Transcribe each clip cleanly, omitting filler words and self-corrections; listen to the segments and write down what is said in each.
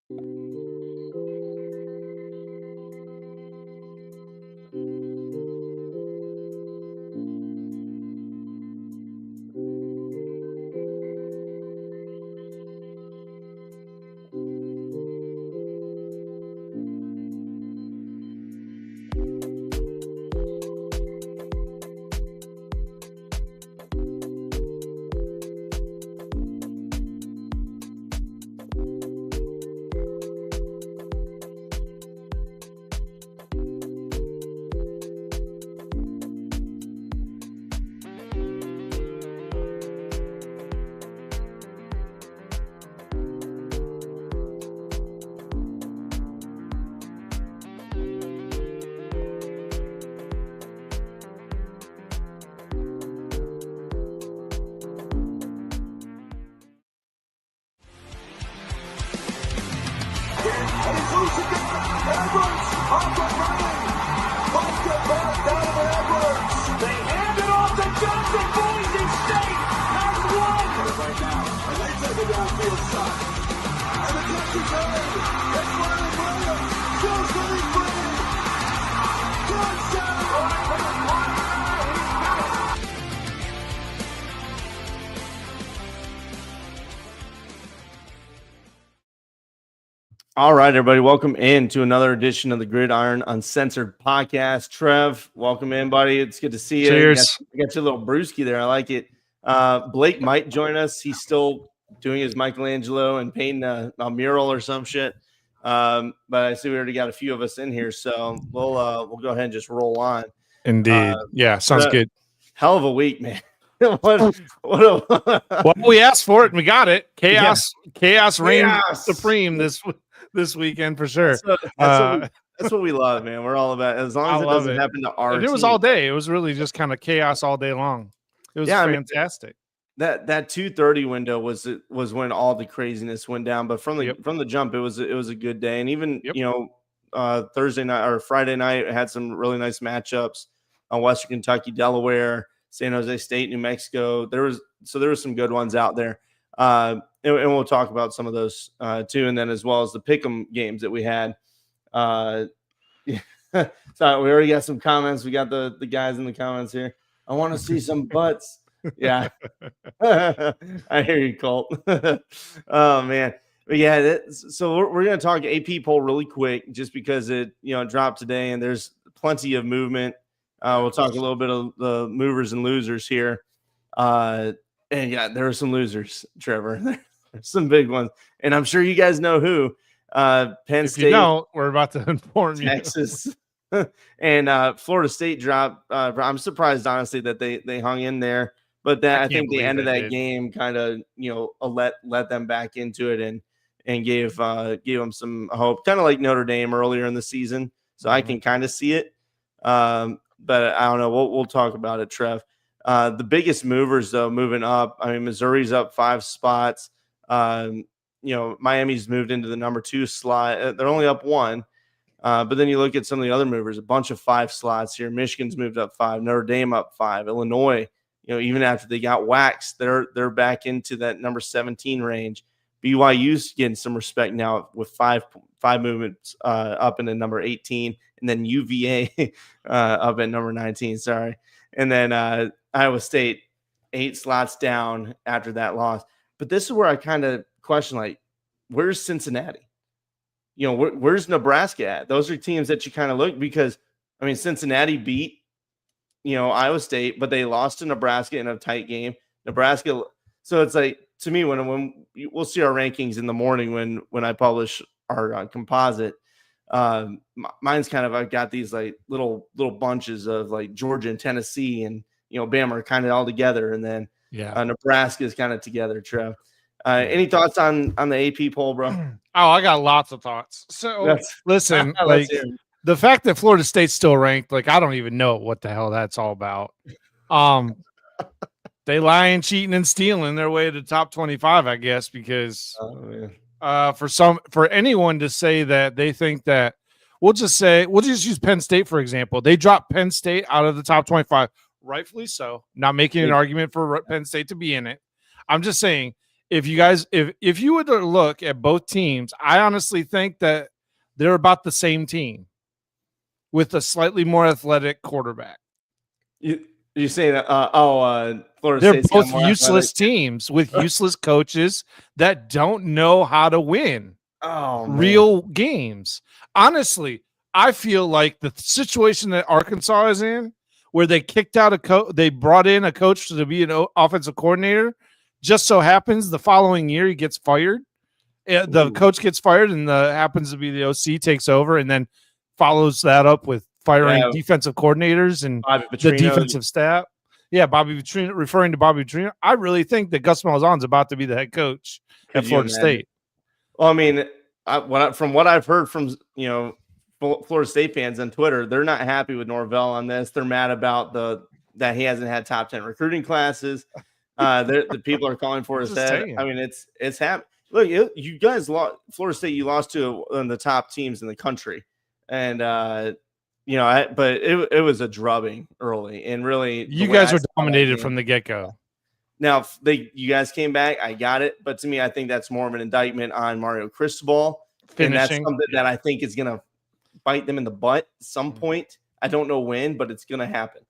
All right, everybody, welcome in to another edition of the Gridiron Uncensored podcast. Trev, welcome in, buddy. It's good to see you. Cheers. You got your little brewski there. I like it. Blake might join us. He's still doing his Michelangelo and painting a mural or some shit. But I see we already got a few of us in here, so we'll go ahead and just roll on. Indeed. Yeah, sounds good. Hell of a week, man. Well, we asked for it and we got it. Chaos reigned supreme this weekend for sure. That's what we love, man. We're all about, as long as it doesn't happen to our team. It was all day. It was really just kind of chaos all day long. It was fantastic. That 2:30 window was when all the craziness went down. But from the jump, it was a good day. And even Thursday night or Friday night had some really nice matchups on Western Kentucky, Delaware, San Jose State, New Mexico. There was some good ones out there. And we'll talk about some of those too, and then as well as the pick'em games that we had. So we already got some comments. We got the guys in the comments here. I want to see some butts. Yeah, I hear you, Colt. Oh man, but yeah. So we're gonna talk AP poll really quick, just because it dropped today, and there's plenty of movement. We'll talk a little bit of the movers and losers here. And yeah, there are some losers, Trevor. There's some big ones, and I'm sure you guys know who. Penn State. If you don't, we're about to inform Texas. And Florida State dropped. I'm surprised, honestly, that they hung in there. But I think the end of that game kind of let them back into it and gave them some hope, kind of like Notre Dame earlier in the season. So I can kind of see it. But I don't know. We'll talk about it, Trev. The biggest movers, though, moving up. I mean, Missouri's up 5 spots. Miami's moved into the number 2 slot. They're only up 1. But then you look at some of the other movers, a bunch of 5 slots here. Michigan's moved up 5. Notre Dame up 5. Illinois, even after they got waxed, they're back into that number 17 range. BYU's getting some respect now with 5 movements up into number 18. And then UVA up at number 19. Sorry. And then Iowa State 8 slots down after that loss. But this is where I kind of question, where's Cincinnati? Where's Nebraska at? Those are teams that you kind of look, because, I mean, Cincinnati beat, Iowa State, but they lost to Nebraska in a tight game. Nebraska. So it's like, to me, when we'll see our rankings in the morning when I publish our composite, mine's kind of, I've got these little bunches of Georgia and Tennessee and Bama are kind of all together, and then Nebraska is kind of together. Trev, any thoughts on the AP poll, bro? Oh, I got lots of thoughts. So listen, the fact that Florida State's still ranked, I don't even know what the hell that's all about. They lying, cheating, and stealing their way to the top 25, I guess, because for anyone to say that they think that, we'll just use Penn State, for example. They dropped Penn State out of the top 25, rightfully so. Not making an argument for Penn State to be in it. I'm just saying, if you were to look at both teams, I honestly think that they're about the same team with a slightly more athletic quarterback. You say that? Florida They're State's both got more useless athletic. teams with useless coaches that don't know how to win Real games. Honestly, I feel like the situation that Arkansas is in, where they kicked out they brought in a coach to be an offensive coordinator. Just so happens the following year he gets fired. The coach gets fired, and happens to be the OC takes over, and then follows that up with firing defensive coordinators and the defensive staff. Yeah, Bobby Petrino, referring to Bobby Petrino. I really think that Gus Malzahn's about to be the head coach at Florida State. Well, I mean, from what I've heard from Florida State fans on Twitter, they're not happy with Norvell on this. They're mad about that he hasn't had top 10 recruiting classes. The people are calling for his head. I mean, it's happening. Look, you guys lost Florida State. You lost to one of the top teams in the country, and but it was a drubbing early, and really, you guys were dominated from the get-go. Now you guys came back. I got it, but to me, I think that's more of an indictment on Mario Cristobal, and that's something that I think is going to bite them in the butt at some point. I don't know when, but it's going to happen.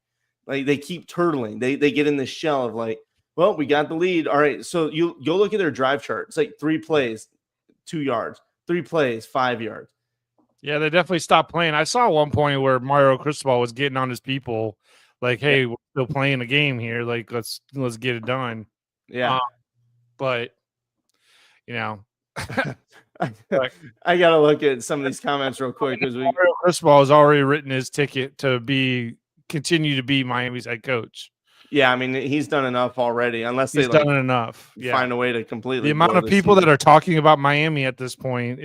Like they keep turtling. They get in this shell of like, well, we got the lead. All right, so you'll look at their drive chart. It's like 3 plays, 2 yards. 3 plays, 5 yards. Yeah, they definitely stopped playing. I saw one point where Mario Cristobal was getting on his people, like, "Hey, we're still playing a game here. Like, let's get it done." Yeah, but I gotta look at some of these comments real quick because Mario Cristobal has already written his ticket to continue to be Miami's head coach. Yeah, I mean, he's done enough already. Unless he's done enough, find a way to completely. The amount of people that are talking about Miami at this point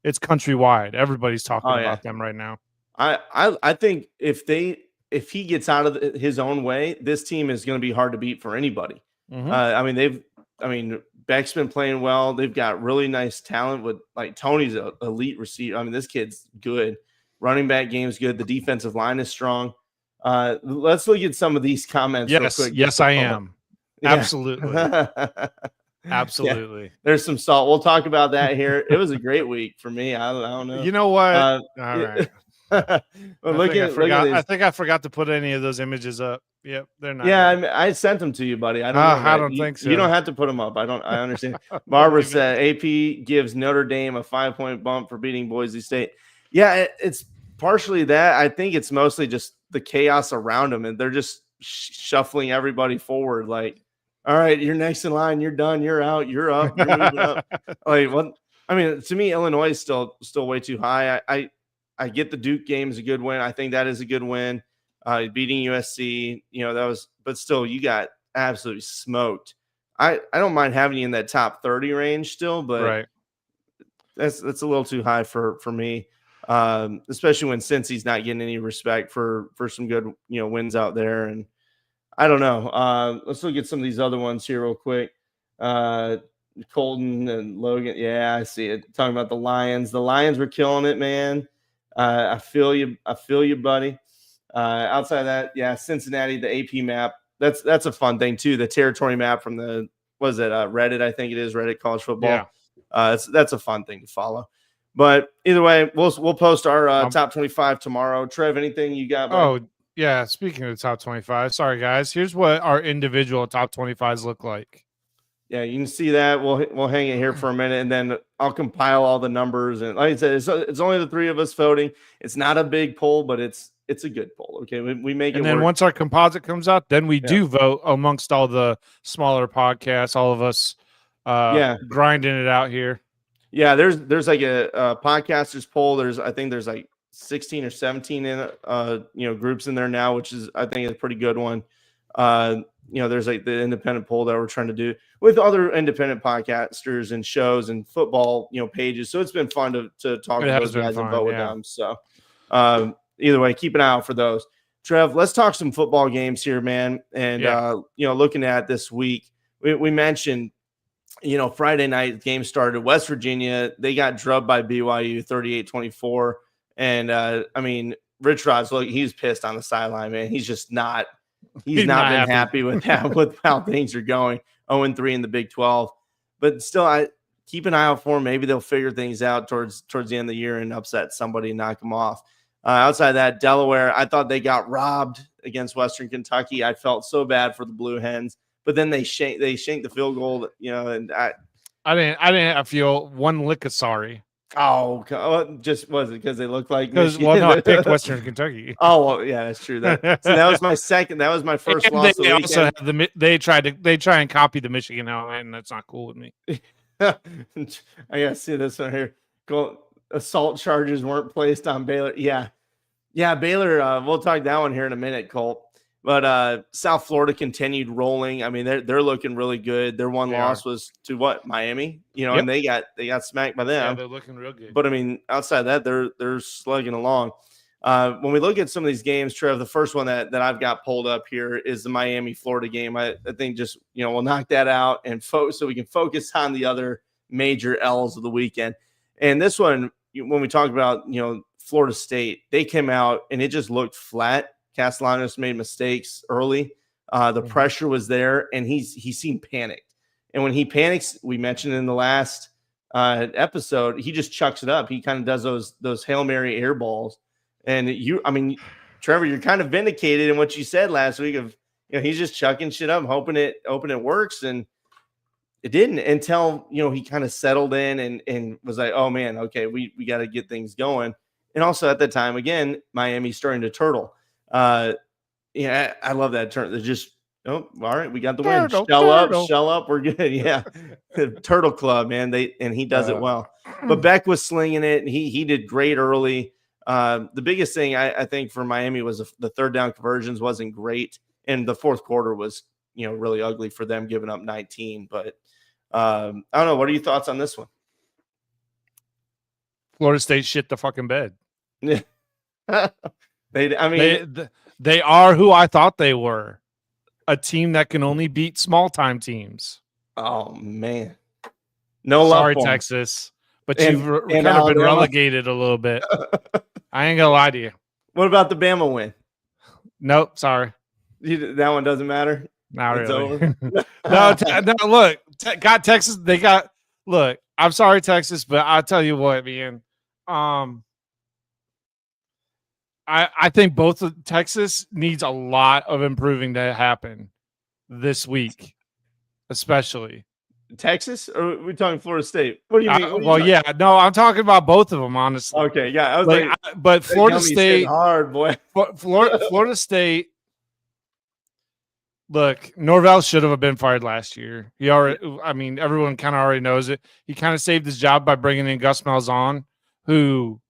it's countrywide. Everybody's talking about them right now. I think if he gets out of his own way, this team is going to be hard to beat for anybody. Mm-hmm. Beck's been playing well. They've got really nice talent with like Tony's an elite receiver. I mean, this kid's good. Running back game's good. The defensive line is strong. Let's look at some of these comments. Yes, real quick. Yes, I am. Yeah. Absolutely. Yeah, there's some salt. We'll talk about that here. It was a great week for me. I don't know. You know what? All right. I think I forgot to put any of those images up. Yep, they're not. Yeah, I sent them to you, buddy. I don't think so. You don't have to put them up. I understand. Barbara said AP gives Notre Dame a 5-point bump for beating Boise State. Yeah, it's partially that. I think it's mostly just the chaos around them, and they're just shuffling everybody forward. Like, all right, you're next in line. You're done. You're out. You're up. You're moving up. Like, what? I mean, to me, Illinois is still way too high. I get the Duke game is a good win. I think that is a good win. Beating USC, that was, but still, you got absolutely smoked. I don't mind having you in that top 30 range still, but right. That's a little too high for me. Especially when Cincy's not getting any respect for some good wins out there, and I don't know. Let's look at some of these other ones here real quick. Colton and Logan, yeah, I see it. Talking about the Lions. The Lions were killing it, man. I feel you, buddy. Outside of that, yeah, Cincinnati, the AP map. That's a fun thing too. The territory map from Reddit, I think it is Reddit College Football. Yeah. That's a fun thing to follow. But either way, we'll post our top 25 tomorrow. Trev, anything you got? Buddy? Oh, yeah. Speaking of the top 25, sorry guys. Here's what our individual top 25s look like. Yeah, you can see that. We'll hang it here for a minute, and then I'll compile all the numbers. And like I said, it's only the 3 of us voting. It's not a big poll, but it's a good poll. Okay, we make it. And then work. Once our composite comes out, then we do vote amongst all the smaller podcasts. All of us, grinding it out here. Yeah, there's like a podcasters poll. I think there's like 16 or 17 in groups in there now, which is I think a pretty good one. There's like the independent poll that we're trying to do with other independent podcasters and shows and football, pages. So it's been fun to talk with those guys and vote with them. So either way, keep an eye out for those. Trev, let's talk some football games here, man. And looking at this week, we mentioned, Friday night game started. West Virginia, they got drubbed by BYU 38-24. And Rich Rod's he's pissed on the sideline, man. He's just not. He's not been happy with how things are going. 0-3 in the Big 12. but still, I keep an eye out for them. Maybe they'll figure things out towards the end of the year and upset somebody and knock them off. Outside of that, Delaware, I thought they got robbed against Western Kentucky. I felt so bad for the Blue Hens, but then they shanked the field goal, and I didn't feel one lick of sorry. Oh, just was it because they looked like Michigan? Well, no, I picked Western Kentucky. Oh, well, yeah, that's true. So that was my second. That was my first and loss. They also have they try and copy the Michigan element, and that's not cool with me. I gotta see this one here. Assault charges weren't placed on Baylor. Yeah, Baylor. We'll talk that one here in a minute, Colt. But South Florida continued rolling. I mean, they're looking really good. Their one loss was to what, Miami? And they got smacked by them. Yeah, they're looking real good. But I mean, outside of that, they're slugging along. When we look at some of these games, Trev, the first one that I've got pulled up here is the Miami Florida game. I think just we'll knock that out and so we can focus on the other major L's of the weekend. And this one, when we talk about Florida State, they came out and it just looked flat. Castellanos made mistakes early. The pressure was there, and he seemed panicked. And when he panics, we mentioned in the last episode, he just chucks it up. He kind of does those Hail Mary air balls. And Trevor, you're kind of vindicated in what you said last week of he's just chucking shit up, hoping it works, and it didn't until he kind of settled in and was like, oh man, okay, we got to get things going. And also at that time, again, Miami's starting to turtle. I love that turn. They're just, all right, we got the win. Shell up, we're good. Yeah, the Turtle Club, man. He does it well. But Beck was slinging it, and he did great early. The biggest thing I think for Miami was the third down conversions wasn't great, and the fourth quarter was really ugly for them, giving up 19. But I don't know. What are your thoughts on this one? Florida State shit the fucking bed. Yeah. They are who I thought they were, a team that can only beat small time teams. Oh man, no love. Sorry, Texas, but you've kind of been relegated a little bit. I ain't gonna lie to you. What about the Bama win? Nope, sorry. That one doesn't matter. Not really. Over. No, look, got Texas. Look. I'm sorry, Texas, but I'll tell you what, man. I think both of Texas needs a lot of improving to happen this week, especially. Texas, or are we talking Florida State? What do you mean? I'm talking about both of them, honestly. Okay, yeah, I was but Florida State, hard boy. Florida State. Look, Norvell should have been fired last year. Everyone kind of already knows it. He kind of saved his job by bringing in Gus Malzahn, who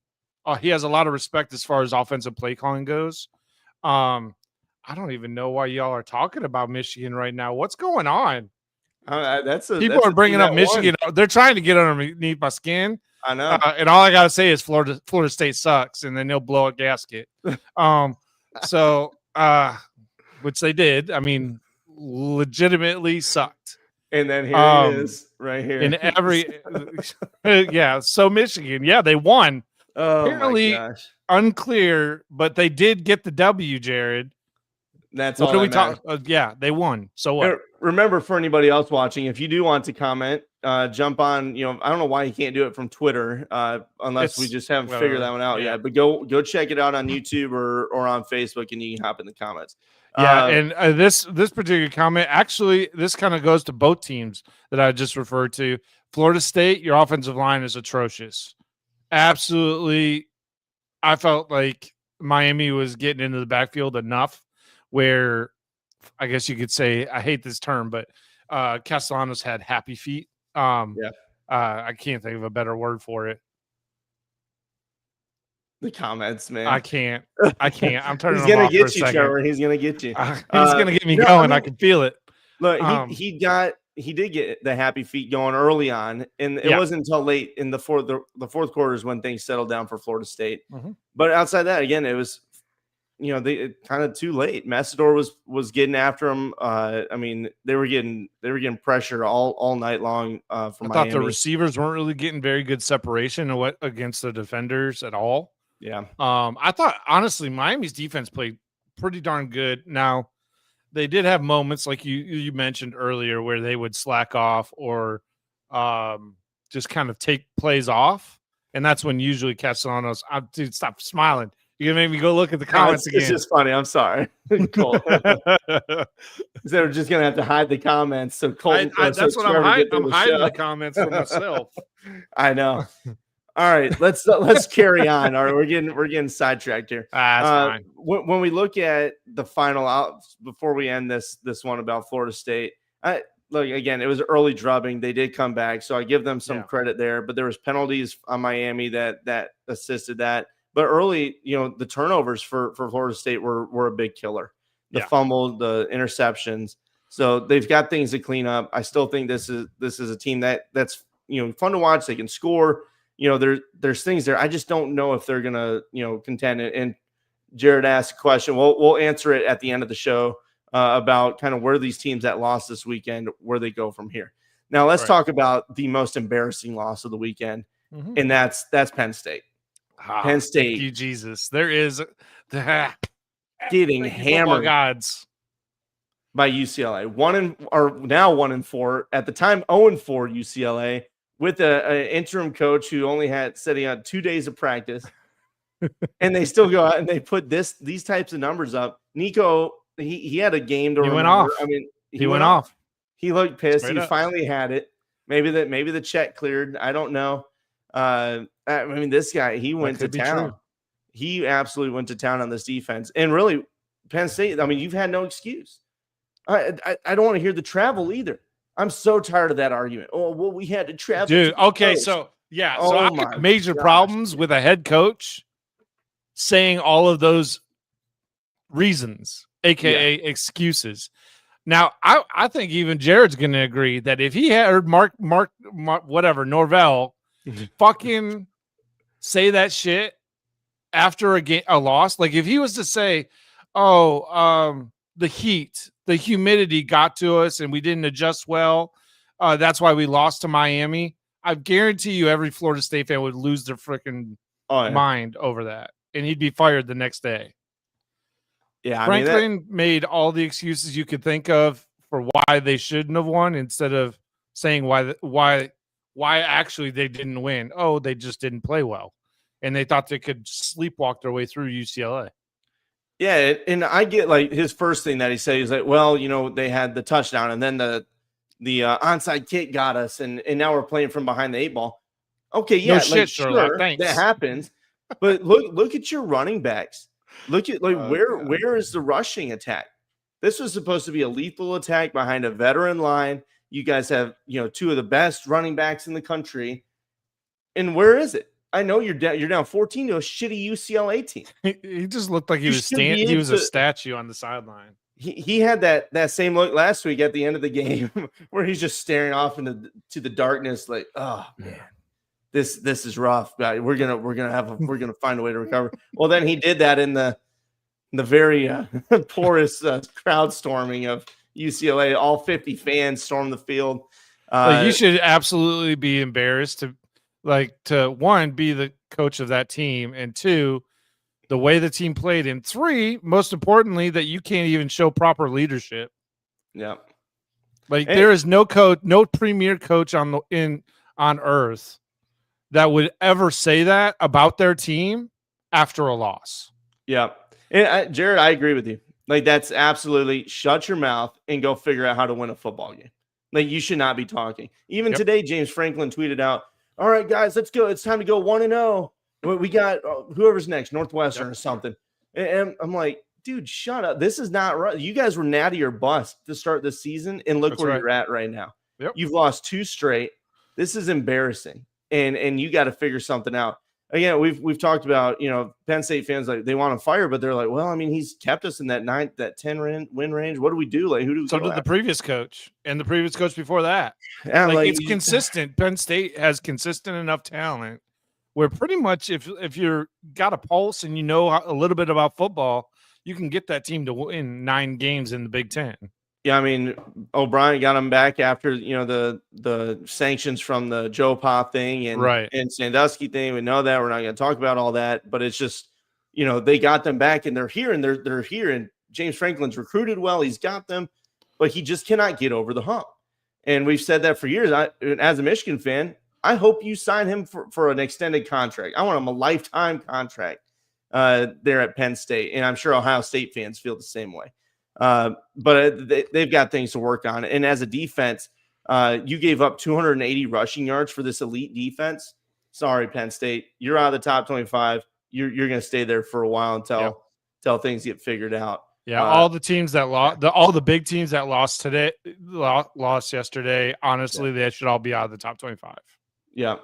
he has a lot of respect as far as offensive play calling goes. I don't even know why y'all are talking about Michigan right now. What's going on? People are bringing up Michigan. They're trying to get underneath my skin. I know. And all I got to say is Florida State sucks, and then they'll blow a gasket. Which they did. I mean, legitimately sucked. And then here it is, right here. In every, So Michigan, they won. Oh, apparently my gosh. Unclear, but they did get the W, Jared. That's what all. We talk? They won. So what? Remember, for anybody else watching, if you do want to comment, jump on. I don't know why you can't do it from Twitter, unless we just haven't figured that one out yet. But go check it out on YouTube or on Facebook, and you can hop in the comments. And this particular comment, actually, this kind of goes to both teams that I just referred to. Florida State, your offensive line is atrocious. Absolutely. I felt like Miami was getting into the backfield enough where I guess you could say, I hate this term, but Castellanos had happy feet. I can't think of a better word for it. The comments, man. I can't. I'm turning. He's gonna get you, Trevor. He's gonna get you. He's gonna get me going. I can feel it. Look, he did get the happy feet going early on, and it wasn't until late in the fourth quarters when things settled down for Florida State. Mm-hmm. But outside that, again, it was they kind of too late. Massador was getting after him. They were getting pressure all night long. From I thought the receivers weren't really getting very good separation against the defenders at all. Yeah. I thought, honestly, Miami's defense played pretty darn good. Now, they did have moments like you mentioned earlier where they would slack off or just kind of take plays off, and that's when usually Castellanos. Dude, stop smiling. You're gonna make me go look at the comments It's again. just funny. I'm sorry. Cole. They're just gonna have to hide the comments. So Colton, that's what I'm hiding. I'm hiding the comments from myself. I know. All right, let's carry on. All right, we're getting sidetracked here. That's fine. When we look at the final out before we end this one about Florida State, look again. It was early drubbing. They did come back, so I give them some credit there. But there was penalties on Miami that assisted that. But early, the turnovers for Florida State were a big killer. The fumble, the interceptions. So they've got things to clean up. I still think this is a team that's fun to watch. They can score. There's things there. I just don't know if they're gonna contend. And Jared asked a question. We'll answer it at the end of the show about kind of where these teams that lost this weekend, where they go from here. Now let's talk about the most embarrassing loss of the weekend, and that's Penn State. Penn State. Thank you, Jesus. There is getting hammered gods by UCLA. 1-4 at the time. 0-4 UCLA with an interim coach who only said he had 2 days of practice, and they still go out and they put these types of numbers up. Nico, he had a game to. He went off. I mean, he went off. He looked pissed. Straight he up. Finally had it. Maybe the check cleared. I don't know. I mean, this guy, he went to town. He absolutely went to town on this defense. And really, Penn State, I mean, you've had no excuse. I don't want to hear the travel either. I'm so tired of that argument. Oh, well, we had to travel. Dude, okay, so I got major problems with a head coach saying all of those reasons, aka excuses. Now, I think even Jared's going to agree that if he had heard Mark whatever, Norvell fucking say that shit after a loss, like if he was to say, the heat, the humidity got to us and we didn't adjust well, that's why we lost to Miami, I guarantee you every Florida State fan would lose their freaking mind over that, and he'd be fired the next day. Yeah, Franklin made all the excuses you could think of for why they shouldn't have won, instead of saying why actually they didn't win. Oh, they just didn't play well, and they thought they could sleepwalk their way through UCLA. Yeah, and I get like his first thing that he said, he's like, well, they had the touchdown, and then the onside kick got us, and now we're playing from behind the 8 ball. Okay, yeah, no shit, sure, that happens. But look at your running backs. Look at where is the rushing attack? This was supposed to be a lethal attack behind a veteran line. You guys have 2 of the best running backs in the country, and where is it? I know you're down 14 to a shitty UCLA team. He just looked like he was a statue on the sideline. He had that same look last week at the end of the game where he's just staring off into the darkness, like, oh man, this is rough. We're gonna find a way to recover. Well, then he did that in the very porous crowd storming of UCLA. All 50 fans stormed the field. You should absolutely be embarrassed to one, be the coach of that team, and 2, the way the team played, and 3, most importantly, that you can't even show proper leadership. Yeah. There is no premier coach on earth that would ever say that about their team after a loss. Yeah. And Jared, I agree with you. That's absolutely shut your mouth and go figure out how to win a football game. You should not be talking. Even today, James Franklin tweeted out, all right, guys, let's go. It's time to go 1-0. We got whoever's next, Northwestern or something. And I'm like, dude, shut up. This is not right. You guys were natty or bust to start this season, and look where you're at right now. Yep. You've lost 2 straight. This is embarrassing, and you got to figure something out. Again, we've talked about, Penn State fans, like, they want to fire, but they're like, well, I mean, he's kept us in that 10 win range. What do we do? Like, who do we? So did the previous coach and the previous coach before that. Yeah, it's consistent. Penn State has consistent enough talent where pretty much if you're got a pulse and a little bit about football, you can get that team to win 9 games in the Big Ten. Yeah, I mean, O'Brien got him back after the sanctions from the Joe Pa thing and Sandusky thing. We know that we're not going to talk about all that, but it's just they got them back and they're here and they're here. And James Franklin's recruited well; he's got them, but he just cannot get over the hump. And we've said that for years. As a Michigan fan, I hope you sign him for an extended contract. I want him a lifetime contract there at Penn State. And I'm sure Ohio State fans feel the same way. But they've got things to work on. And as a defense, you gave up 280 rushing yards for this elite defense. Sorry, Penn State. You're out of the top 25. You're going to stay there for a while until things get figured out. Yeah, all the teams that lost, all the big teams that lost yesterday, honestly, they should all be out of the top 25. Yeah.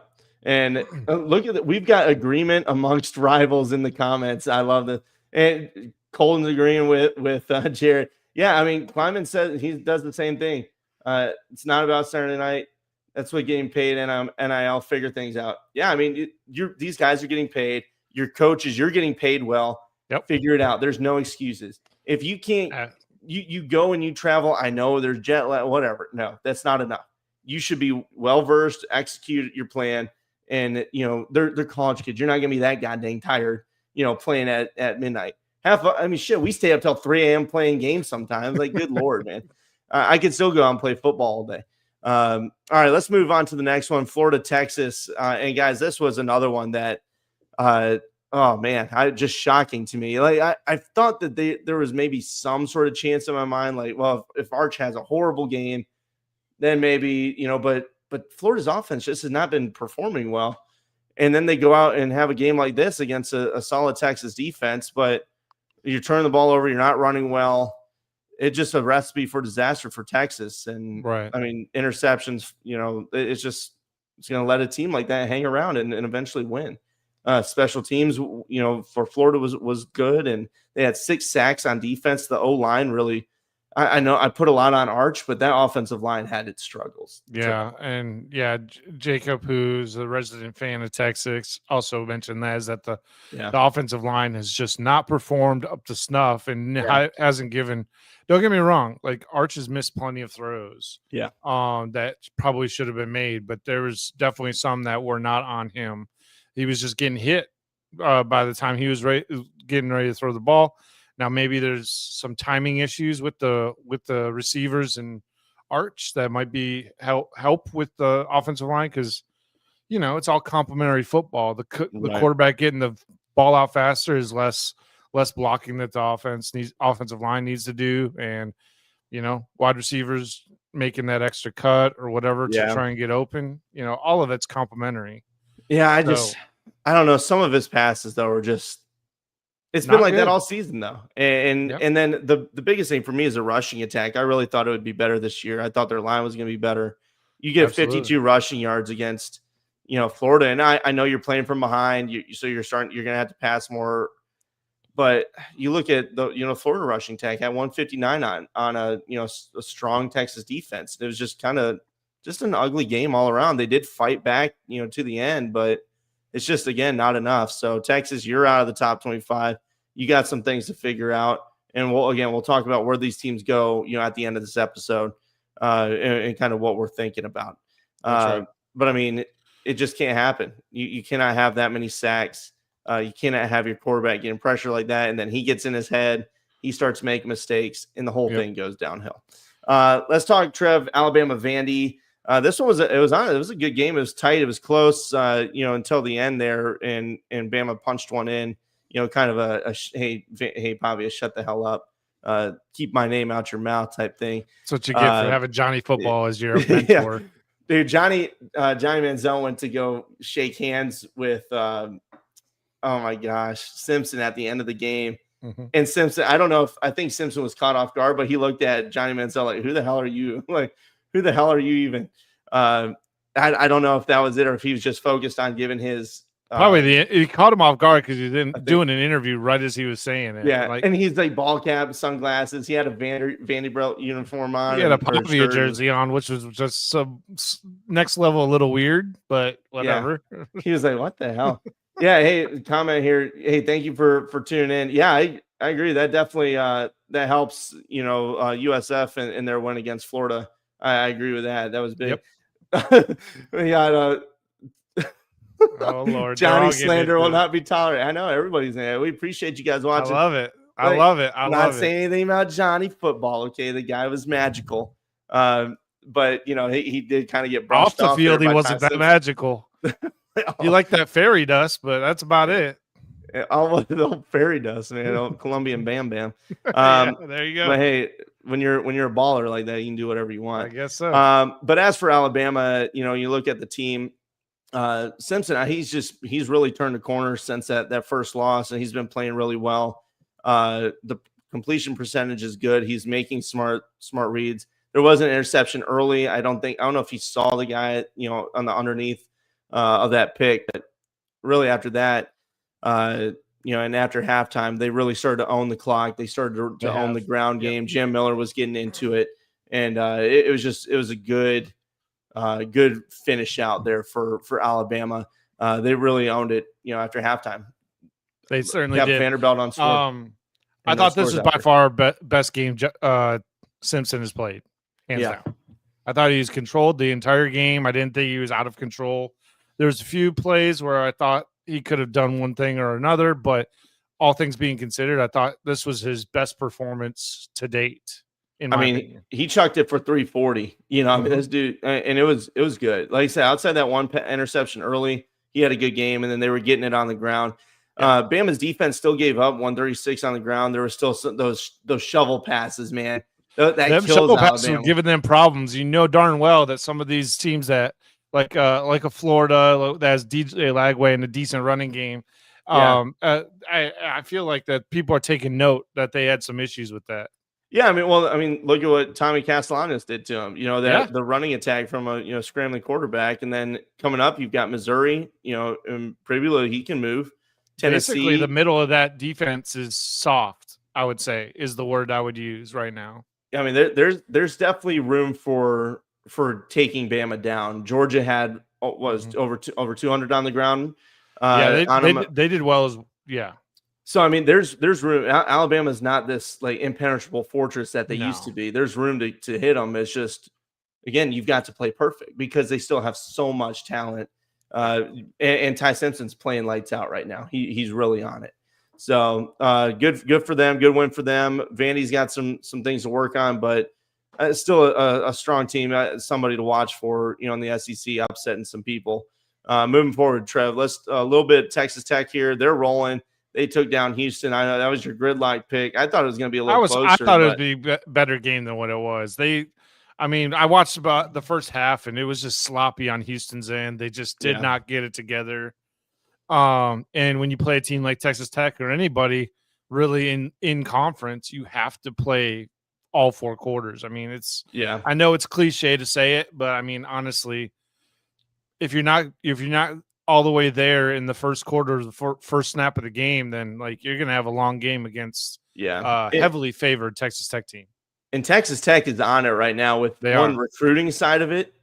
And look at that. We've got agreement amongst rivals in the comments. I love that. And Colton's agreeing with Jared. Yeah, I mean, Kleiman says he does the same thing. It's not about Saturday night. That's what getting paid, and I'll figure things out. Yeah, I mean, these guys are getting paid. Your coaches, you're getting paid well. Yep. Figure it out. There's no excuses. If you can't, you go and you travel. I know there's jet lag, whatever. No, that's not enough. You should be well versed, execute your plan, and they're college kids. You're not gonna be that goddamn tired, playing at midnight. Shit, we stay up till 3 a.m. playing games sometimes. Like, good Lord, man. I could still go out and play football all day. All right, let's move on to the next one, Florida, Texas. And guys, this was another one that, oh man, just shocking to me. Like I thought that there was maybe some sort of chance in my mind, like, well, if Arch has a horrible game, then maybe, but Florida's offense just has not been performing well. And then they go out and have a game like this against a solid Texas defense, but you're turning the ball over, you're not running well. It's just a recipe for disaster for Texas. And right. I mean, interceptions, it's going to let a team like that hang around and eventually win. Special teams, for Florida was good, and they had 6 sacks on defense. The O-line really, I know I put a lot on Arch, but that offensive line had its struggles. Yeah, and Jacob, who's a resident fan of Texas, also mentioned that is that the offensive line has just not performed up to snuff and hasn't given. Don't get me wrong, like Arch has missed plenty of throws. Yeah, that probably should have been made, but there was definitely some that were not on him. He was just getting hit by the time he was getting ready to throw the ball. Now maybe there's some timing issues with the receivers and Arch that might be help with the offensive line because it's all complementary football. The quarterback getting the ball out faster is less blocking that the offensive line needs to do, and wide receivers making that extra cut or whatever to try and get open. All of it's complementary. Yeah, I don't know. Some of his passes though are just. It's been like that all season though, and then the biggest thing for me is a rushing attack. I really thought it would be better this year. I thought their line was going to be better. You get 52 rushing yards against Florida, and I know you're playing from behind, so you're going to have to pass more. But you look at the Florida rushing attack at 159 on a strong Texas defense. It was just kind of an ugly game all around. They did fight back to the end, but it's just, again, not enough. So Texas, you're out of the top 25. You got some things to figure out. And we'll talk about where these teams go, at the end of this episode and kind of what we're thinking about. Right. But I mean, it just can't happen. You cannot have that many sacks. You cannot have your quarterback getting pressure like that. And then he gets in his head, he starts making mistakes, and the whole thing goes downhill. Let's talk, Trev, Alabama, Vandy. This one was a good game. It was tight. It was close, until the end there, and Bama punched one in. Kind of hey, Pavia, shut the hell up. Keep my name out your mouth type thing. That's what you get for having Johnny Football as your mentor. Dude, Johnny Manziel went to go shake hands with, oh my gosh, Simpson at the end of the game. Mm-hmm. And Simpson, I think Simpson was caught off guard, but he looked at Johnny Manziel like, who the hell are you? Like, who the hell are you even? I don't know if that was it or if he was just focused on giving his. Probably he caught him off guard because he was doing an interview right as he was saying it. Yeah, and he's like ball cap, sunglasses. He had a Vanderbilt uniform on. He had a Pavia jersey on, which was just some next level, a little weird, but whatever. Yeah. He was like, "What the hell?" Yeah. Hey, comment here. Hey, thank you for tuning in. Yeah, I agree. That definitely that helps. USF and their win against Florida. I agree with that. That was big. Yep. We got oh Lord, Johnny slander will not be tolerated. I know everybody's there. We appreciate you guys watching. I love it. I love it. I'm not saying anything about Johnny football. Okay, the guy was magical. But but he did kind of get Off brushed the off field, there he by wasn't Ty that magical. You like that fairy dust, but that's about it. Almost the old fairy dust, man. Old Colombian Bam Bam. Yeah, there you go. But hey, when you're a baller like that, you can do whatever you want. I guess so. But as for Alabama, you look at the team. Simpson, he's really turned the corner since that first loss, and he's been playing really well. The completion percentage is good. He's making smart reads. There was an interception early. I don't know if he saw the guy, on the underneath of that pick, but really after that, and after halftime, they really started to own the clock. They started to own the ground game. Jam Miller was getting into it, and it was a good finish out there for Alabama. They really owned it, after halftime. They certainly kept did. Vanderbilt on score. I thought this was by far best game Simpson has played, hands down. I thought he was controlled the entire game. I didn't think he was out of control. There's a few plays where I thought he could have done one thing or another, but all things being considered, I thought this was his best performance to date. He chucked it for 340. This dude, and it was good. Like I said, outside that one interception early, he had a good game, and then they were getting it on the ground. Bama's defense still gave up 136 on the ground. There were still those shovel passes, man. That kills shovel passes were giving them problems. You know darn well that some of these teams that like a Florida that has DJ Lagway in a decent running game. I feel like that people are taking note that they had some issues with that. Yeah, look at what Tommy Castellanos did to him. The running attack from a scrambling quarterback, and then coming up, you've got Missouri. And Pribula, he can move. Tennessee, basically, the middle of that defense is soft. I would say is the word I would use right now. There's definitely room for taking Bama down. Georgia had over 200 on the ground. They did well as So there's room. Alabama's not this like impenetrable fortress that they used to be. There's room to hit them. It's just, again, you've got to play perfect because they still have so much talent. And Ty Simpson's playing lights out right now. He's really on it. So good for them. Good win for them. Vandy's got some things to work on, but still a strong team. Somebody to watch for, in the SEC, upsetting some people. Moving forward, Trev, let's a little bit Texas Tech here. They're rolling. They took down Houston. I know that was your gridlock pick. I thought it was going to be a little closer. I thought it would be a better game than what it was. I watched about the first half, and it was just sloppy on Houston's end. They just did not get it together. And when you play a team like Texas Tech or anybody really in conference, you have to play all four quarters. I know it's cliche to say it, but honestly, if you're not all the way there in the first quarter, the first snap of the game, then you're going to have a long game against heavily favored Texas Tech team. And Texas Tech is on it right now with recruiting side of it,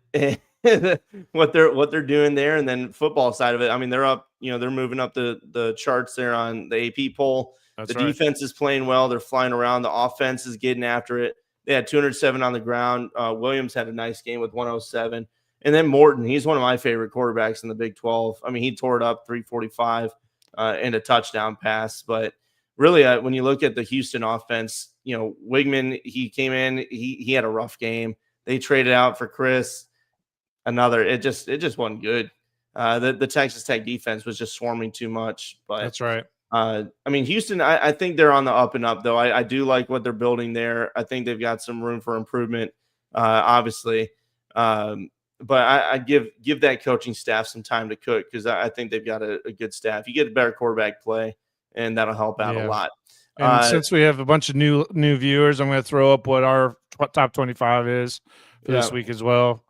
what they're doing there, and then football side of it. They're up. They're moving up the charts there on the AP poll. That's right. Defense is playing well. They're flying around. The offense is getting after it. They had 207 on the ground. Williams had a nice game with 107. And then Morton, he's one of my favorite quarterbacks in the Big 12. He tore it up 345 and a touchdown pass. But really, when you look at the Houston offense, Wigman, he came in, he had a rough game. They traded out for Chris. It just wasn't good. The Texas Tech defense was just swarming too much. But that's right. Houston, I think they're on the up and up, though. I do like what they're building there. I think they've got some room for improvement, obviously. But I give that coaching staff some time to cook because I think they've got a good staff. You get a better quarterback play, and that'll help out a lot. And since we have a bunch of new viewers, I'm going to throw up what our top 25 is for this week as well.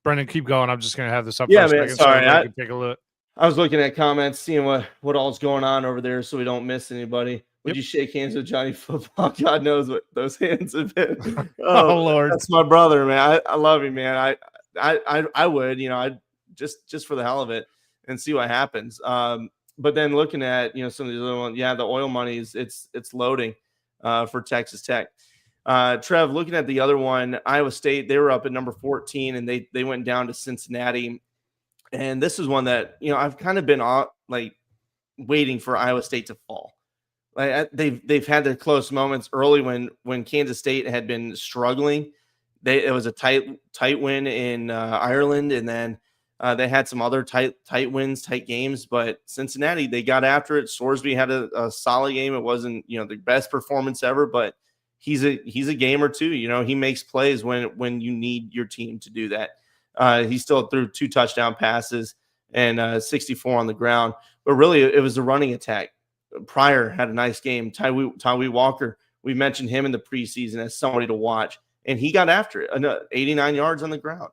Brendan, keep going. I'm just going to have this up for a second. Sorry. So take a look. I was looking at comments, seeing what all's going on over there so we don't miss anybody. Would you shake hands with Johnny Football? God knows what those hands have been. Oh Lord. That's my brother, man. I love him, man. I would, I'd just for the hell of it and see what happens. But then looking at, some of the other ones, the oil money it's loading for Texas Tech. Trev, looking at the other one, Iowa State, they were up at number 14 and they went down to Cincinnati. And this is one that, I've kind of been waiting for Iowa State to fall. They've had their close moments early when Kansas State had been struggling. it was a tight win in Ireland, and then they had some other tight wins, tight games. But Cincinnati, they got after it. Sorsby had a solid game. It wasn't the best performance ever, but he's a game or two. He makes plays when you need your team to do that. He still threw 2 touchdown passes and 64 on the ground. But really, it was a running attack. Pryor had a nice game. Tyree Walker, we mentioned him in the preseason as somebody to watch, and he got after it. 89 yards on the ground.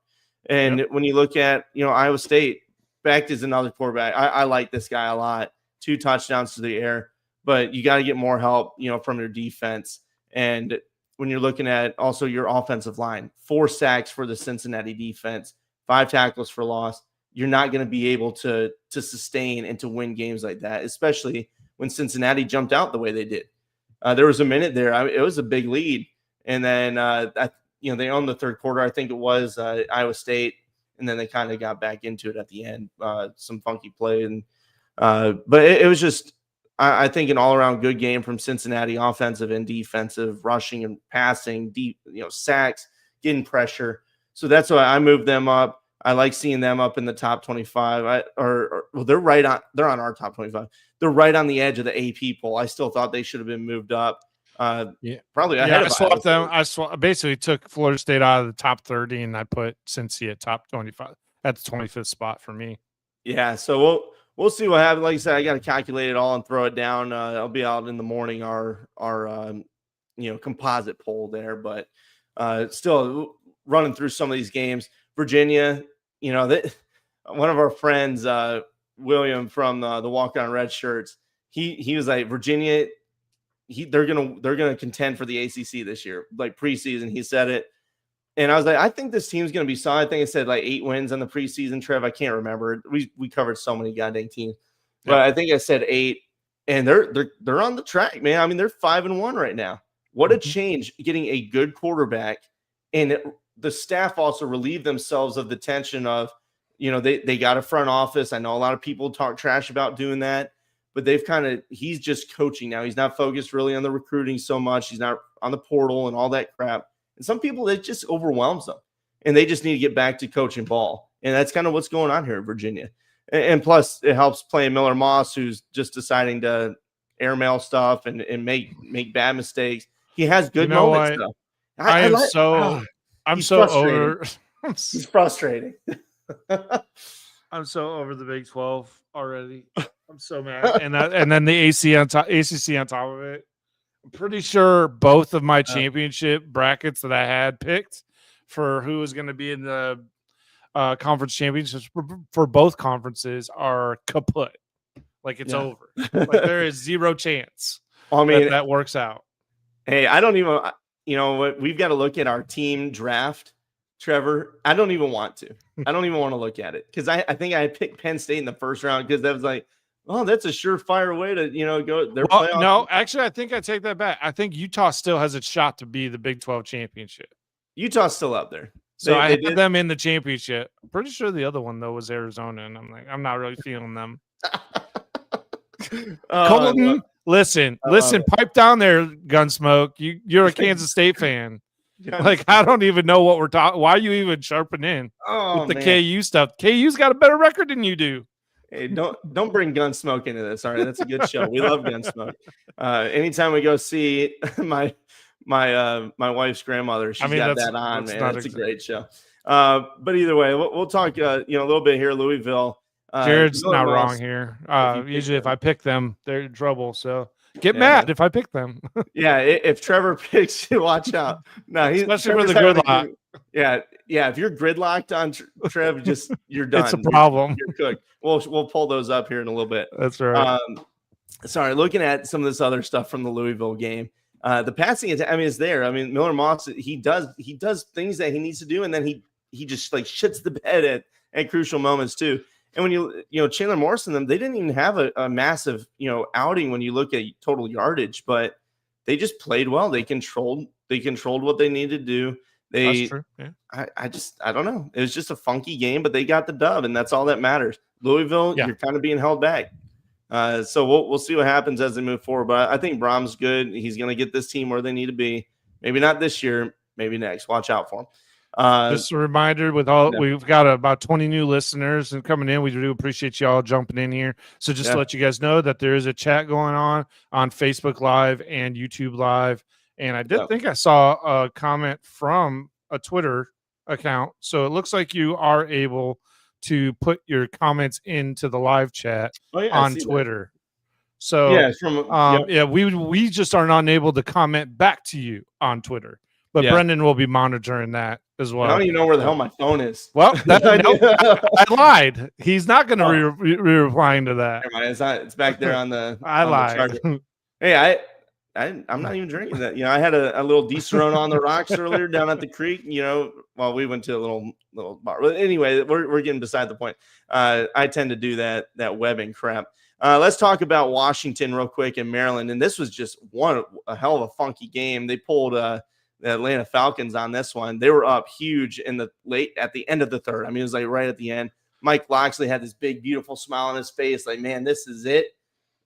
And when you look at Iowa State, Becht is another quarterback. I like this guy a lot. 2 touchdowns to the air, but you got to get more help from your defense. And when you're looking at also your offensive line, 4 sacks for the Cincinnati defense, 5 tackles for loss. You're not going to be able to sustain and to win games like that, especially when Cincinnati jumped out the way they did. There was a minute there. It was a big lead. And then, they owned the third quarter. I think it was Iowa State. And then they kind of got back into it at the end. Some funky play. But it was just, I think, an all-around good game from Cincinnati, offensive and defensive, rushing and passing, deep, sacks, getting pressure. So that's why I moved them up. I like seeing them up in the top 25. They're on our top 25. They're right on the edge of the AP poll. I still thought they should have been moved up. Probably ahead of I swapped them. I basically took Florida State out of the top 30, and I put Cincy at top 25. That's the 25th spot for me. Yeah, so we'll see what happens. Like I said, I got to calculate it all and throw it down. I'll be out in the morning our composite poll there, but still running through some of these games. Virginia, one of our friends, William from the Walk On Red Shirts, he was like, Virginia, they're gonna contend for the ACC this year, like preseason. He said it, and I was like, I think this team's gonna be solid. I think I said like 8 wins on the preseason. Trev, I can't remember. We covered so many goddamn teams, but I think I said 8, and they're on the track, man. I mean, they're 5-1 right now. What a change getting a good quarterback, and the staff also relieved themselves of the tension of, they got a front office. I know a lot of people talk trash about doing that, but he's just coaching now. He's not focused really on the recruiting so much. He's not on the portal and all that crap. And some people, it just overwhelms them, and they just need to get back to coaching ball. And that's kind of what's going on here in Virginia. And plus, it helps playing Miller Moss, who's just deciding to airmail stuff and make bad mistakes. He has good moments, though. I'm so over. He's frustrating. I'm so over the Big 12 already. I'm so mad. And then the ACC on top of it. I'm pretty sure both of my championship brackets that I had picked for who was going to be in the conference championships for both conferences are kaput. Like it's over. Like there is zero chance. That works out. Hey, I don't even. We've got to look at our team draft, Trevor. I don't even want to. I don't even want to look at it because I think I picked Penn State in the first round because that was like, oh, that's a surefire way to go. No, actually, I think I take that back. I think Utah still has a shot to be the Big 12 championship. Utah's still up there, so I had them in the championship. I'm pretty sure the other one though was Arizona, and I'm like, I'm not really feeling them. Colton, listen, pipe down there, Gunsmoke. You're a Kansas State fan. Like, I don't even know what we're talking. Why are you even sharping in with the KU stuff? KU's got a better record than you do. Hey, don't bring Gunsmoke into this. All right, that's a good show. We love Gunsmoke. Anytime we go see my wife's grandmother, she's got that on, man. It's a great show. But either way, we'll talk a little bit here. Louisville. Jared's not wrong here. Usually, if I pick them, they're in trouble. So get mad if I pick them. Yeah, if Trevor picks you, watch out. No, especially for the gridlock. Yeah. If you're gridlocked on Trev, just you're done. It's a problem. You're cooked. We'll pull those up here in a little bit. That's right. Sorry, looking at some of this other stuff from the Louisville game. The passing is there. I mean, Miller Moss, he does things that he needs to do, and then he just like shits the bed at crucial moments too. And when Chandler Morris and them, they didn't even have a massive, outing when you look at total yardage, but they just played well. They controlled what they needed to do. That's true. Yeah. I don't know. It was just a funky game, but they got the dub, and that's all that matters. Louisville, you're kind of being held back. So we'll see what happens as they move forward. But I think Brom's good. He's going to get this team where they need to be. Maybe not this year. maybe next. Watch out for him. Just a reminder, we've got about 20 new listeners and coming in. We do appreciate y'all jumping in here. So just to let you guys know that there is a chat going on Facebook Live and YouTube Live. And I did think I saw a comment from a Twitter account. So it looks like you are able to put your comments into the live chat on Twitter. That. So we just are not able to comment back to you on Twitter. But Brendan will be monitoring that as well. I don't even know where the hell my phone is. Well, I lied. He's not going to be replying to that. It's back there on the. I lied. Hey, I'm not even drinking that. I had a little Disaronno on the rocks earlier down at the creek. Well, we went to a little bar. But anyway, we're getting beside the point. I tend to do that webbing crap. Let's talk about Washington real quick in Maryland. And this was just a hell of a funky game. They pulled the Atlanta Falcons on this one. They were up huge at the end of the third. I mean, it was like right at the end. Mike Locksley had this big, beautiful smile on his face. Like, man, this is it.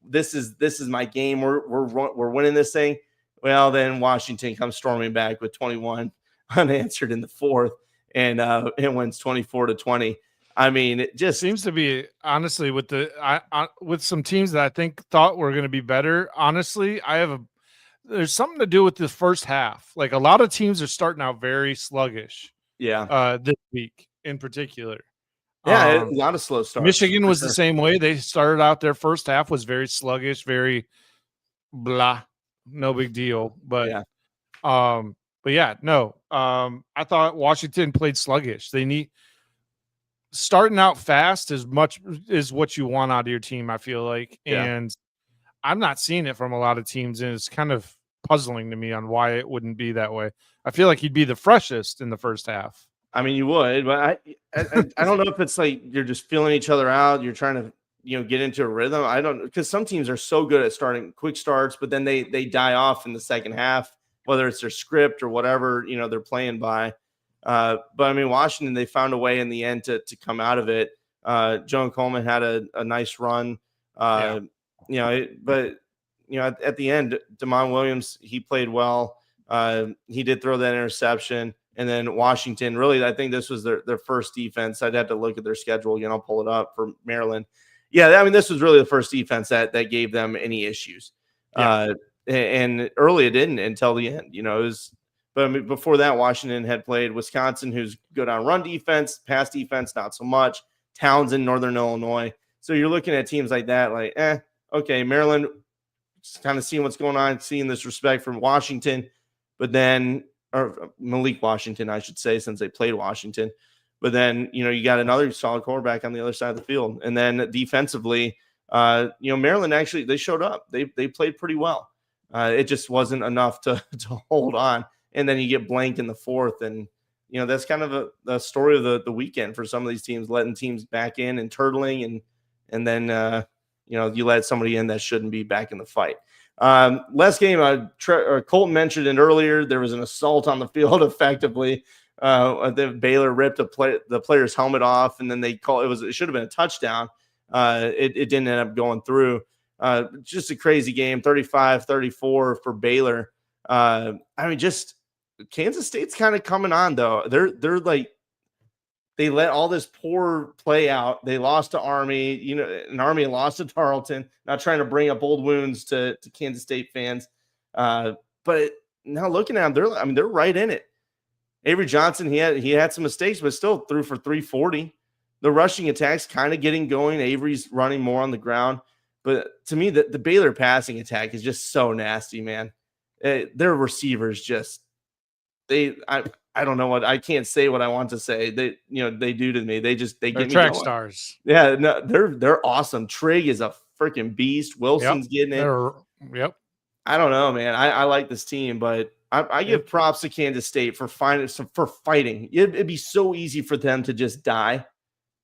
This is my game. We're winning this thing. Well, then Washington comes storming back with 21 unanswered in the fourth, and it wins 24-20. I mean, it just seems to be, honestly, with with some teams that I think thought were going to be better. Honestly, there's something to do with the first half. Like, a lot of teams are starting out very sluggish. Yeah. This week in particular. Yeah, a lot of slow starts. Michigan was the same way. They started out their first half was very sluggish, very blah, no big deal. But I thought Washington played sluggish. Starting out fast is what you want out of your team, I feel like. And I'm not seeing it from a lot of teams, and it's kind of puzzling to me on why it wouldn't be that way. I feel like he'd be the freshest in the first half. I mean, you would, but I don't know if it's like you're just feeling each other out. You're trying to get into a rhythm. I don't, because some teams are so good at starting quick starts, but then they die off in the second half, whether it's their script or whatever they're playing by. But I mean, Washington, they found a way in the end to come out of it. Joan Coleman had a nice run. But at the end, Damon Williams, he played well. He did throw that interception. And then Washington, really, I think this was their first defense. I'd have to look at their schedule again. I'll pull it up for Maryland. Yeah, I mean, this was really the first defense that gave them any issues. And early it didn't until the end. But I mean, before that, Washington had played Wisconsin, who's good on run defense, pass defense, not so much. Townsend, Northern Illinois. So you're looking at teams like that, like, okay, Maryland, just kind of seeing what's going on, seeing this respect from Washington, but then – or Malik Washington, I should say, since they played Washington. But then, you got another solid quarterback on the other side of the field. And then defensively, Maryland actually, they showed up. They played pretty well. It just wasn't enough to hold on. And then you get blanked in the fourth. And, that's kind of the story of the weekend for some of these teams, letting teams back in and turtling. And then, you let somebody in that shouldn't be back in the fight. Last game, Colton mentioned it earlier. There was an assault on the field effectively. The Baylor ripped the player's helmet off, and then they it should have been a touchdown. It didn't end up going through. Just a crazy game, 35-34 for Baylor. I mean, just Kansas State's kind of coming on though. They're like, they let all this poor play out. They lost to Army, and Army lost to Tarleton. Not trying to bring up old wounds to Kansas State fans. But now looking at them, they're right in it. Avery Johnson, he had some mistakes, but still threw for 340. The rushing attack's kind of getting going. Avery's running more on the ground. But to me, the Baylor passing attack is just so nasty, man. Their receivers just I don't know what I can't say what I want to say. They do to me. They get me track going. Stars. Yeah, no, they're awesome. Trigg is a freaking beast. Wilson's getting it. Yep. I don't know, man. I like this team, but I give props to Kansas State for fighting. It'd be so easy for them to just die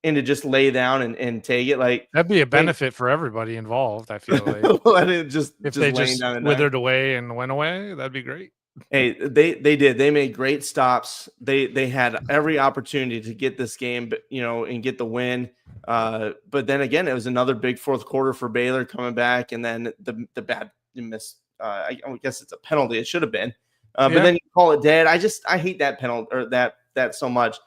and to just lay down and take it. Like, that'd be a benefit for everybody involved. I feel like if they just withered away and went away, that'd be great. Hey, they did. They made great stops. They had every opportunity to get this game, and get the win. But then again, it was another big fourth quarter for Baylor coming back, and then the bad miss. I guess it's a penalty. It should have been But then you call it dead. I hate that penalty or that so much.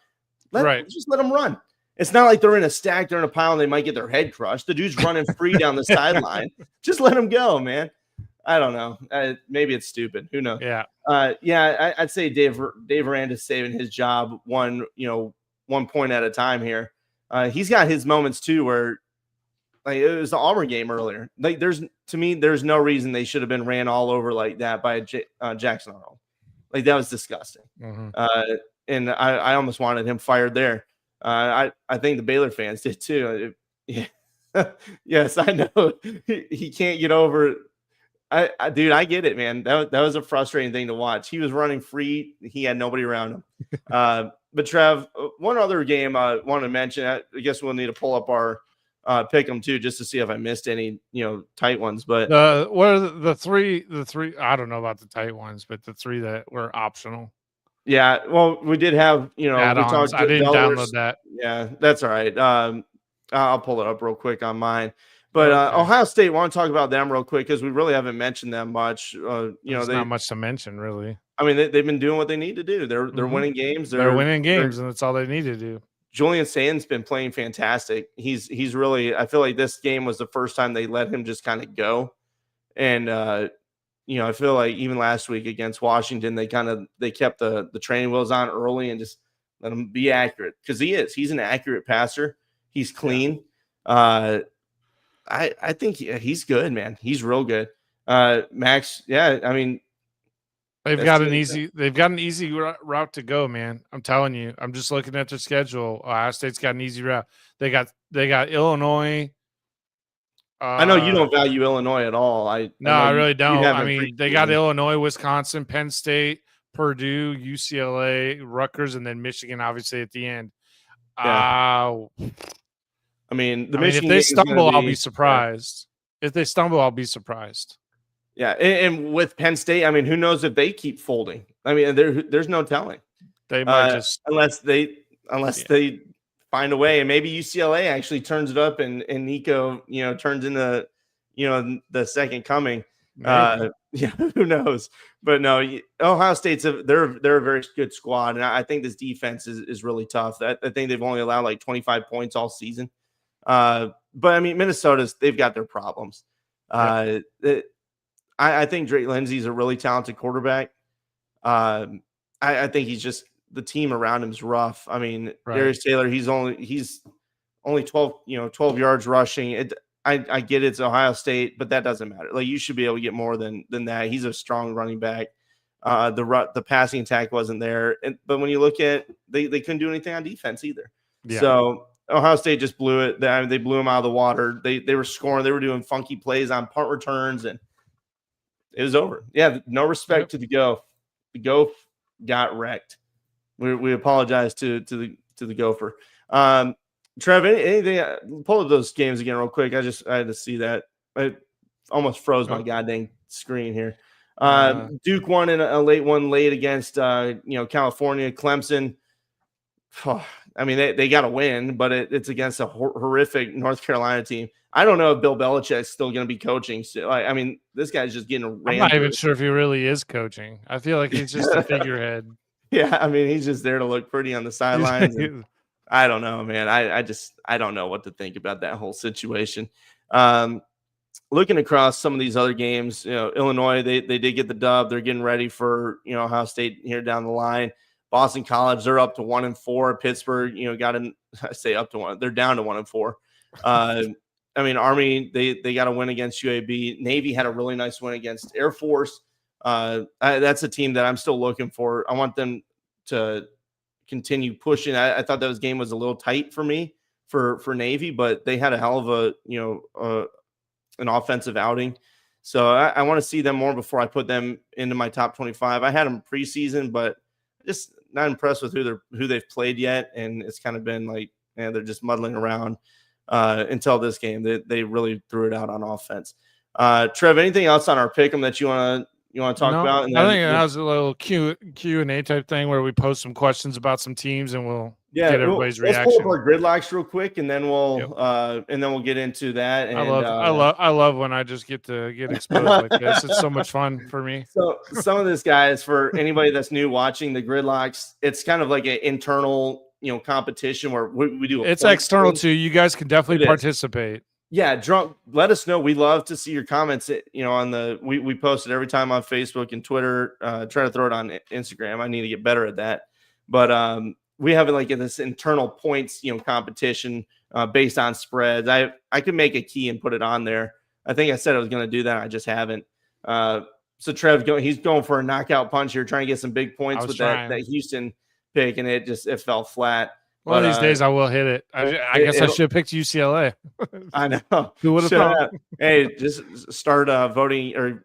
Just let them run. It's not like they're in a stack, they're in a pile, and they might get their head crushed. The dude's running free down the sideline. Just let him go, man. I don't know. Maybe it's stupid. Who knows? Yeah. I'd say Dave Aranda's saving his job one point at a time here. He's got his moments too, where like it was the Auburn game earlier. Like there's no reason they should have been ran all over like that by Jackson Arnold. Like that was disgusting. Mm-hmm. And I almost wanted him fired there. I think the Baylor fans did too. Yes, I know he can't get over. Dude, I get it, man. That was a frustrating thing to watch. He was running free. He had nobody around him. But Trev, one other game I want to mention. I guess we'll need to pull up our pick them too, just to see if I missed any tight ones. But what are the three? I don't know about the tight ones, but the three that were optional. Yeah, well, we did have add-ons. I didn't download that. Yeah, that's all right. I'll pull it up real quick on mine. But Ohio State, want to talk about them real quick because we really haven't mentioned them much. There's not much to mention, really. I mean, they've been doing what they need to do. They're winning games. They're winning games, and that's all they need to do. Julian Sand's been playing fantastic. He's really. I feel like this game was the first time they let him just kind of go, and I feel like even last week against Washington, they kept the training wheels on early and just let him be accurate because he's an accurate passer. He's clean. Yeah. I think he's good, man. He's real good. Max, yeah, I mean, they've got an easy route to go, man. I'm telling you. I'm just looking at their schedule. Ohio State's got an easy route. They got Illinois. I know you don't value Illinois at all. I really don't. I mean, they got Illinois, Wisconsin, Penn State, Purdue, UCLA, Rutgers, and then Michigan, obviously at the end. Yeah. I mean, if they stumble, I'll be surprised. Yeah. If they stumble, I'll be surprised. Yeah, and with Penn State, I mean, who knows if they keep folding? I mean, there's no telling. They might unless they find a way, and maybe UCLA actually turns it up, and Nico, turns into, the second coming. Who knows? But no, Ohio State's they're a very good squad, and I think this defense is really tough. I think they've only allowed like 25 points all season. But I mean, they've got their problems. I think Drake Lindsey's a really talented quarterback. I think he's just the team around him is rough. I mean, Darius Taylor, he's only 12 yards rushing. I get it's Ohio State, but that doesn't matter. Like you should be able to get more than that. He's a strong running back. The passing attack wasn't there, but when you look at they couldn't do anything on defense either. Yeah. So Ohio State just blew it. They blew them out of the water. They were scoring. They were doing funky plays on punt returns, and it was over. Yeah, no respect to the Goph. The Goph got wrecked. We apologize to the Gopher. Trev, anything? Pull up those games again real quick. I had to see that. I almost froze my goddamn screen here. Duke won in a late against California. Clemson. I mean, they got to win, but it's against a horrific North Carolina team. I don't know if Bill Belichick's still going to be coaching. So, I mean, this guy's just getting I'm not even sure if he really is coaching. I feel like he's just a figurehead. Yeah, I mean, he's just there to look pretty on the sidelines. I don't know, man. I don't know what to think about that whole situation. Looking across some of these other games, Illinois, they did get the dub. They're getting ready for Ohio State here down the line. Boston College, they're up to 1-4. Pittsburgh, I say up to 1. They're down to 1-4. I mean, Army, they got a win against UAB. Navy had a really nice win against Air Force. That's a team that I'm still looking for. I want them to continue pushing. I thought that game was a little tight for me for Navy, but they had a hell of an offensive outing. So I want to see them more before I put them into my top 25. I had them preseason, but just not impressed with who they've played yet. And it's kind of been like, they're just muddling around until this game. They really threw it out on offense. Trev, anything else on our pick 'em that you want you want to talk about? And I then think that was a little Q&A type thing where we post some questions about some teams and we'll get everybody's let's reaction. pull up our gridlocks real quick, and then we'll get into that. And I love when I just get to get exposed like this. It's so much fun for me. So some of this, guys, for anybody that's new watching the gridlocks, it's kind of like an internal, competition where we do. It's external too. You guys can definitely participate. Yeah, drunk. Let us know. We love to see your comments. On we post it every time on Facebook and Twitter. Try to throw it on Instagram. I need to get better at that. But we have it like in this internal points, competition based on spreads. I could make a key and put it on there. I think I said I was going to do that. I just haven't. So Trev, he's going for a knockout punch here, trying to get some big points with that Houston pick, and it fell flat. One of these days I will hit it. I guess I should have picked UCLA. I know. Who would have thought? Hey, just start voting or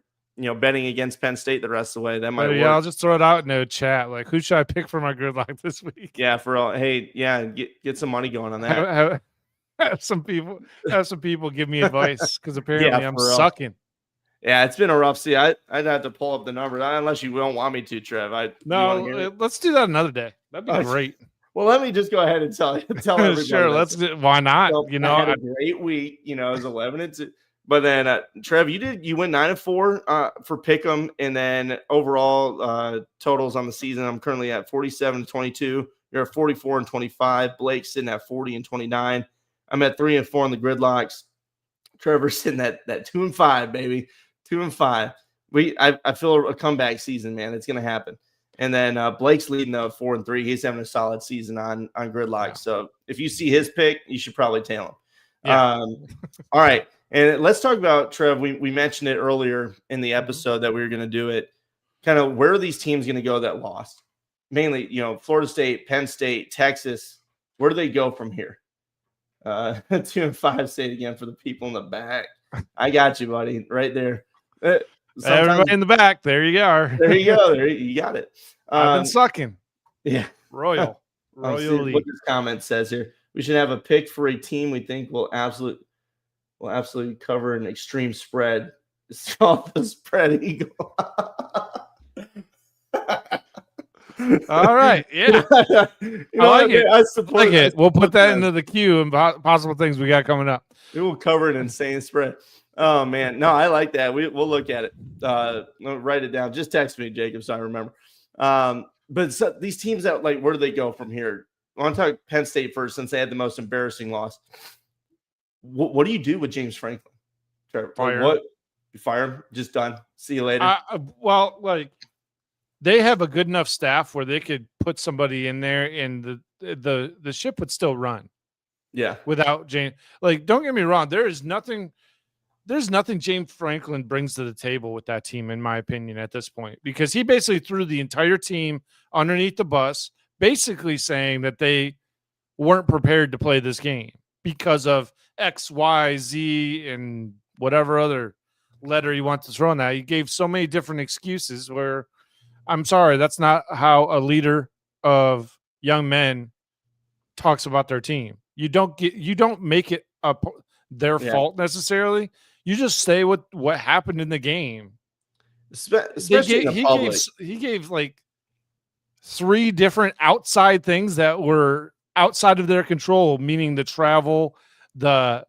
betting against Penn State the rest of the way. That might work. I'll just throw it out in the chat. Like, who should I pick for my gridlock this week? Yeah, for all. Hey, yeah, get some money going on that. Have some people give me advice because apparently I'm sucking. Yeah, it's been a rough season. I'd have to pull up the numbers unless you don't want me to, Trev. Let's do that another day. That'd be great. Well, let me just go ahead and tell everybody. Sure, why not? So, I had a great week. It was 11-2. But then, Trev, you went 9-4 for Pick'em, and then overall totals on the season. I'm currently at 47-22. You're at 44-25. Blake's sitting at 40-29. I'm at 3-4 on the gridlocks. Trevor's sitting at 2-5, baby, 2-5. I feel a comeback season, man. It's gonna happen. And then Blake's leading though 4-3. He's having a solid season on gridlock. Yeah. So if you see his pick, you should probably tail him. Yeah. All right. And let's talk about Trev. We mentioned it earlier in the episode that we were going to do it. Kind of where are these teams going to go that lost? Mainly, Florida State, Penn State, Texas. Where do they go from here? 2-5 state again for the people in the back. I got you, buddy, right there. Everybody in the back. There you are. There you go. There you got it. I've been sucking. Yeah. Royal league. What this comment says here. We should have a pick for a team we think will absolutely cover an extreme spread. It's called the spread eagle. All right. Yeah. I like it. I like it. We'll put that into the queue and possible things we got coming up. It will cover an insane spread. Oh, man. No, I like that. We'll look at it. Write it down. Just text me, Jacob, so I remember. But these teams that, where do they go from here? I want to talk Penn State first since they had the most embarrassing loss. What do you do with James Franklin? Fire. What? You fire him? Just done. See you later. They have a good enough staff where they could put somebody in there and the ship would still run. Yeah. Without James. Don't get me wrong. There's nothing James Franklin brings to the table with that team, in my opinion, at this point, because he basically threw the entire team underneath the bus, basically saying that they weren't prepared to play this game because of X, Y, Z, and whatever other letter you want to throw in that. He gave so many different excuses where, I'm sorry, that's not how a leader of young men talks about their team. You don't make it their fault necessarily. You just say what happened in the game. He gave 3 different outside things that were outside of their control, meaning the travel, the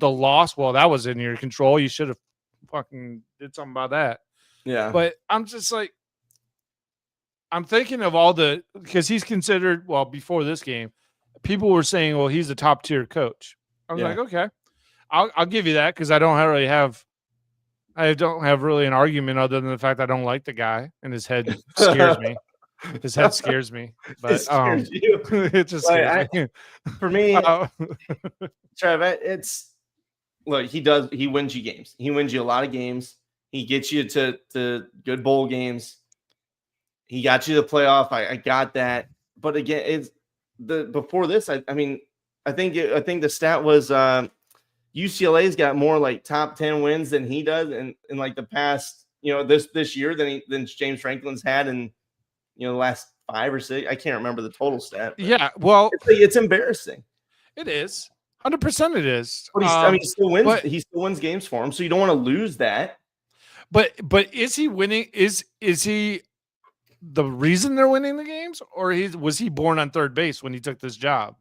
loss. Well, that was in your control. You should have fucking did something about that. Yeah. But I'm just I'm thinking of because he's considered, before this game, people were saying, well, he's a top tier coach. I was like, okay, I'll give you that because I don't really have an argument other than the fact I don't like the guy and his head scares me. His head scares me, but it just scares me. For me, Trev, he wins you games. He wins you a lot of games. He gets you to good bowl games. He got you the playoff. I got that. But again, it's before this. I think the stat was UCLA's got more top 10 wins than he does in the past, this year than James Franklin's had in the last 5 or 6. I can't remember the total stat. Yeah, well, it's embarrassing. It is 100%. It is. But he still wins. He still wins games for him, so you don't want to lose that. But is he winning? Is he the reason they're winning the games, or was he born on third base when he took this job?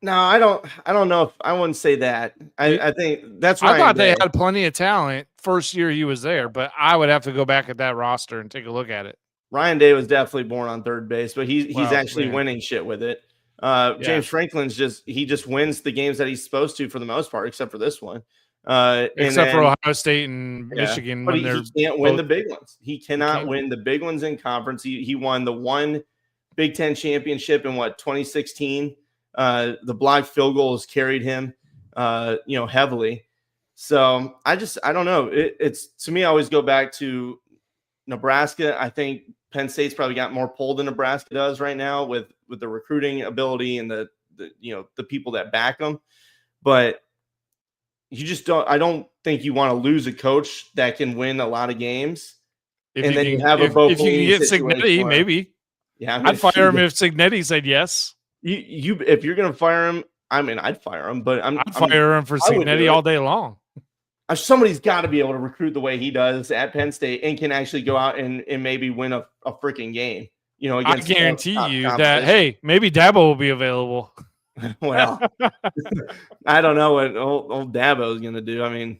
No, I don't know if I wouldn't say that. I think that's I Ryan thought Day. they had plenty of talent first year he was there, but I would have to go back at that roster and take a look at it. Ryan Day was definitely born on third base, but he's actually man. winning shit with it. James Franklin's just wins the games that he's supposed to for the most part, except for this one. Except for Ohio State and Michigan, but when he can't win the big ones. He cannot win the big ones in conference. He won the one Big Ten championship in 2016. The blocked field goals carried him, heavily. So I don't know. It's to me, I always go back to Nebraska. I think Penn State's probably got more pull than Nebraska does right now with the recruiting ability and the people that back them. But you just don't. I don't think you want to lose a coach that can win a lot of games. If you can get Cignetti, maybe. Yeah, I'd fire him if Cignetti said yes. If you're gonna fire him, I mean, I'd fire him. But I'd fire him for Cignetti all day long. Somebody's got to be able to recruit the way he does at Penn State and can actually go out and maybe win a freaking game. I guarantee you that. Hey, maybe Dabo will be available. Well, I don't know what old Dabo is going to do. I mean,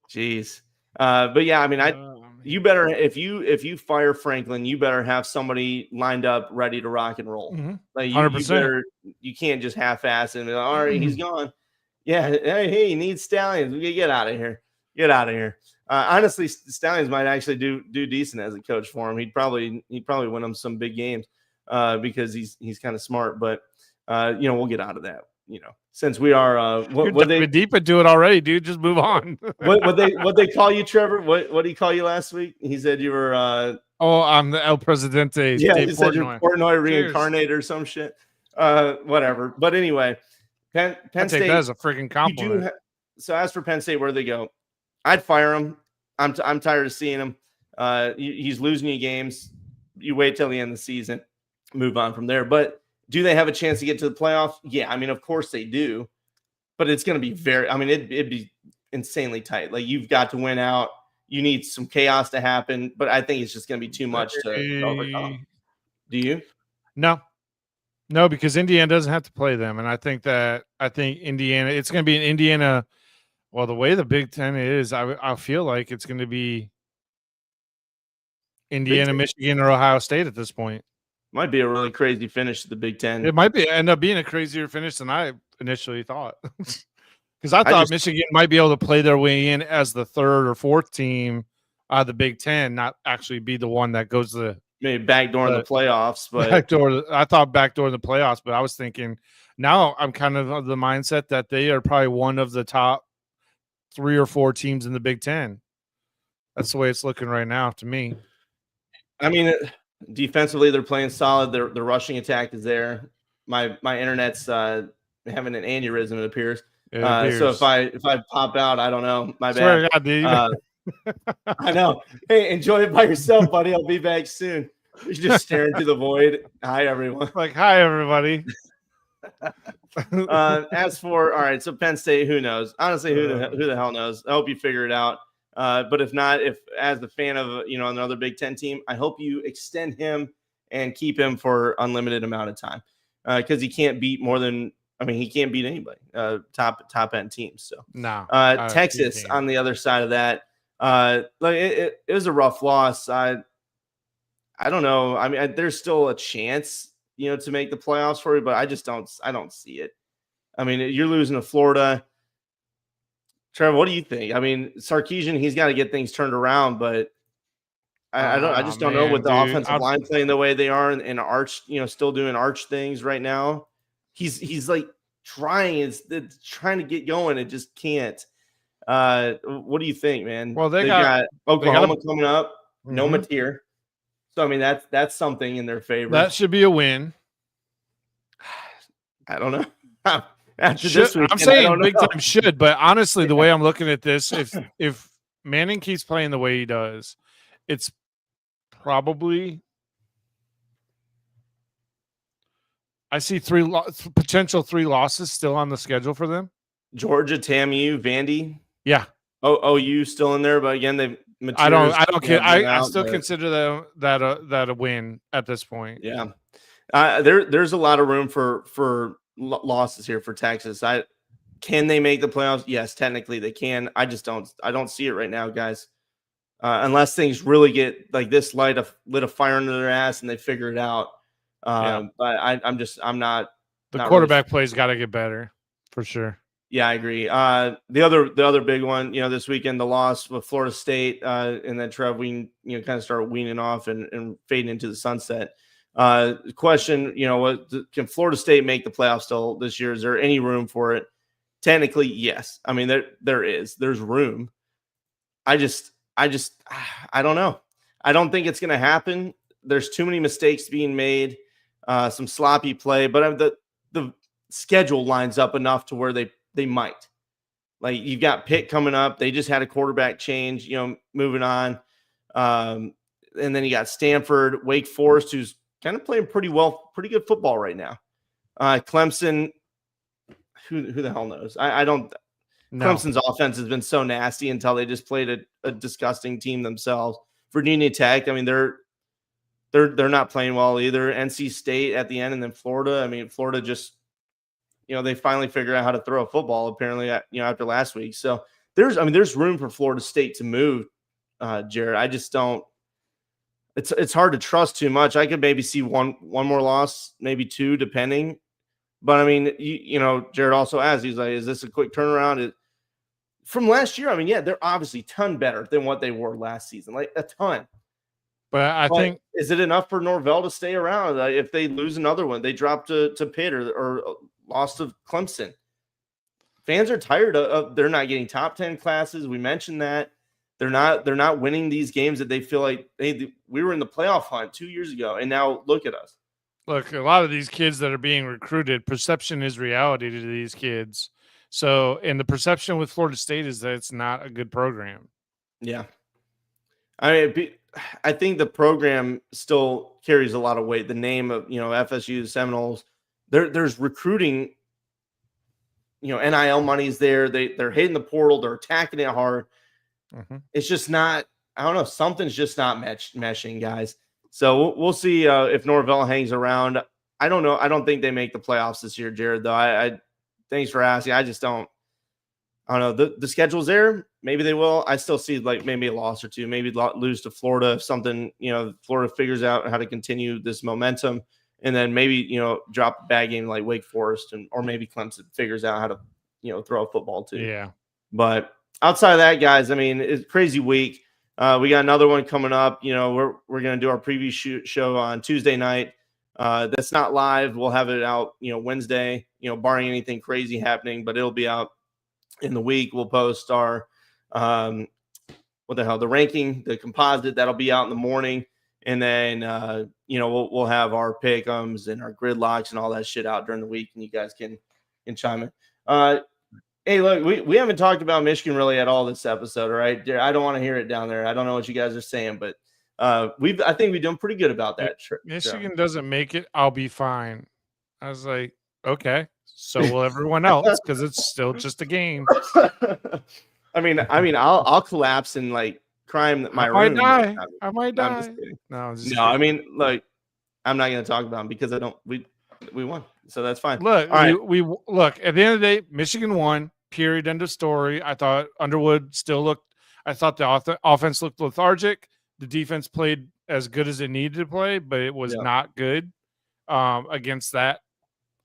geez. But yeah, I mean, you better if you fire Franklin, you better have somebody lined up ready to rock and roll. Mm-hmm. Like 100%. You can't just half-ass it and be like, all right, he's gone. Yeah, hey, he needs Stallions. We get out of here. Get out of here. Honestly, Stallions might actually do decent as a coach for him. He'd probably win him some big games because he's kind of smart. But we'll get out of that. Since we are what they deep into it already, dude. Just move on. what they call you, Trevor? What did he call you last week? He said you were I'm the El Presidente. Yeah, he said you're Portnoy reincarnated or some shit. Whatever. But anyway, Penn State. That as a freaking compliment. So as for Penn State, where they go, I'd fire him. I'm tired of seeing him. He's losing you games. You wait till the end of the season, move on from there. But do they have a chance to get to the playoffs? Yeah, I mean, of course they do. But it's going to be it'd be insanely tight. Like, you've got to win out. You need some chaos to happen. But I think it's just going to be too much to overcome. Do you? No, because Indiana doesn't have to play them. And I think Indiana, it's going to be an Indiana. Well, the way the Big Ten is, I feel like it's going to be Indiana, Michigan, or Ohio State at this point. Might be a really crazy finish to the Big Ten. It might end up being a crazier finish than I initially thought. Because I thought Michigan might be able to play their way in as the third or fourth team out of the Big Ten, not actually be the one that goes to maybe backdoor in the playoffs. But I thought backdoor in the playoffs, but I was thinking now I'm kind of the mindset that they are probably one of the top 3 or 4 teams in the Big Ten. That's the way it's looking right now to me. I mean, defensively, they're playing solid. Their rushing attack is there. My internet's having an aneurysm, it appears. So if I pop out, I don't know. My bad. God, dude. I know. Hey, enjoy it by yourself, buddy. I'll be back soon. You're just staring through the void. Hi, everyone. Like, hi, everybody. As for all right, so Penn State, who knows? Honestly, who the hell knows? I hope you figure it out. But if not, if as the fan of another Big Ten team, I hope you extend him and keep him for unlimited amount of time because he can't beat he can't beat anybody top end teams. So no, Texas on the other side of that, it was a rough loss. I don't know. I mean, there's still a chance to make the playoffs for you, but I don't see it. I mean, you're losing to Florida. Trevor, what do you think? I mean, Sarkisian, he's got to get things turned around, but I just don't know with the offensive line playing the way they are and Arch, still doing Arch things right now. He's like trying to get going. It just can't. What do you think, man? Well, they got Oklahoma coming up. Mm-hmm. No Mateer. So I mean, that's something in their favor. That should be a win. I don't know. I'm saying Big Time should, but honestly, the way I'm looking at this, if Manning keeps playing the way he does, it's probably I see potential 3 losses still on the schedule for them. Georgia, TAMU, Vandy. Yeah, OU still in there, but again, they've I don't I out, still but consider that a win at this point. yeah. There's a lot of room for losses here for Texas. Can they make the playoffs? Yes, technically they can. I don't see it right now, guys. Unless things really get like this lit a fire under their ass and they figure it out. But I'm not. The not quarterback play's got to get better for sure. Yeah, I agree. The other big one, this weekend, the loss with Florida State, and then Trev, we kind of started weaning off and fading into the sunset. Question, can Florida State make the playoffs still this year? Is there any room for it? Technically, yes. I mean, there's room. I don't know. I don't think it's going to happen. There's too many mistakes being made, some sloppy play, but the schedule lines up enough to where they might. Like, you've got Pitt coming up. They just had a quarterback change, moving on. And then you got Stanford, Wake Forest, who's kind of playing pretty good football right now. Clemson, who the hell knows? I don't. No. Clemson's offense has been so nasty until they just played a disgusting team themselves. Virginia Tech, I mean, they're not playing well either. NC State at the end, and then Florida. I mean, Florida just, they finally figured out how to throw a football apparently, after last week. So there's room for Florida State to move, Jared. I just don't. It's hard to trust too much. I could maybe see one more loss, maybe two, depending. But I mean, Jared also asked, he's like, is this a quick turnaround? From last year, I mean, yeah, they're obviously a ton better than what they were last season, like a ton. But I think, is it enough for Norvell to stay around? If they lose another one, they drop to Pitt or lost to Clemson. Fans are tired of they're not getting top 10 classes. We mentioned that. They're not winning these games that they feel like, hey, we were in the playoff hunt 2 years ago, and now look at us. Look, a lot of these kids that are being recruited, perception is reality to these kids. So, and the perception with Florida State is that it's not a good program. Yeah. I mean, I think the program still carries a lot of weight. The name of, FSU, Seminoles, there's recruiting, NIL money's there. They're hitting the portal. They're attacking it hard. Mm-hmm. It's just not, I don't know. Something's just not meshing, guys. So we'll see if Norvell hangs around. I don't know. I don't think they make the playoffs this year, Jared, though. I thanks for asking. I just don't. I don't know. The schedule's there. Maybe they will. I still see like maybe a loss or two. Maybe lose to Florida if something, Florida figures out how to continue this momentum, and then maybe drop a bad game like Wake Forest or maybe Clemson figures out how to throw a football too. Yeah. But outside of that, guys, I mean, it's a crazy week. We got another one coming up. We're going to do our preview show on Tuesday night. That's not live. We'll have it out, Wednesday, barring anything crazy happening, but it'll be out in the week. We'll post our, the ranking, the composite that'll be out in the morning. And then, we'll have our pick'ems and our gridlocks and all that shit out during the week. And you guys can chime in. Hey, look, we haven't talked about Michigan really at all this episode, all right? I don't want to hear it down there. I don't know what you guys are saying, but I think we've done pretty good about that. Michigan doesn't make it, I'll be fine. I was like, okay, so will everyone else, because it's still just a game. I mean, I'll collapse and like cry in my room. I might die. No, I mean, like, I'm not going to talk about them because we won. So that's fine. Look, all right. we look at the end of the day, Michigan won. Period. End of story. I thought Underwood still looked. I thought the offense looked lethargic. The defense played as good as it needed to play, but it was not good against that